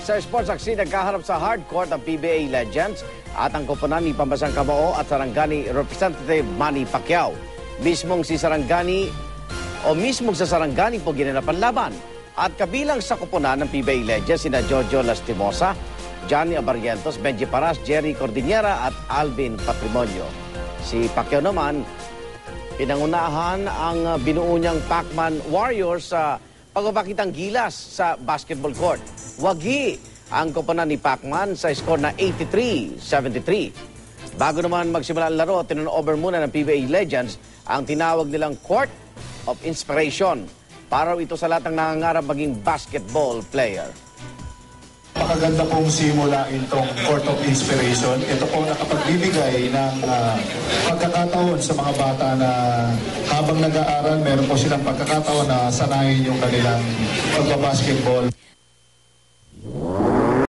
Sa sports aksi, nagkaharap sa hardcourt ang PBA legends at ang koponan ni Pambasang Kamao at Sarangani Representative Manny Pacquiao. Mismong sa Sarangani po ginanapan laban. At kabilang sa koponan ng PBA legends sina Jojo Lastimosa, Johnny Abarrientos, Benji Paras, Jerry Cordillera at Alvin Patrimonio. Si Pacquiao naman, pinangunahan ang binuo niyang Pacman Warriors sa pagpapakitang gilas sa basketball court. Wagi ang koponan ni Pacman sa score na 83-73. Bago naman magsimula ang laro, tinurnover muna ng PBA Legends ang tinawag nilang Court of Inspiration. Para ito sa lahat ng nangangarap maging basketball player. Napakaganda pong simulain itong Court of Inspiration. Ito po nakapagbibigay ng pagkakataon sa mga bata na habang nag-aaral, meron po silang pagkakataon na sanayin yung kanilang pagbabasketball.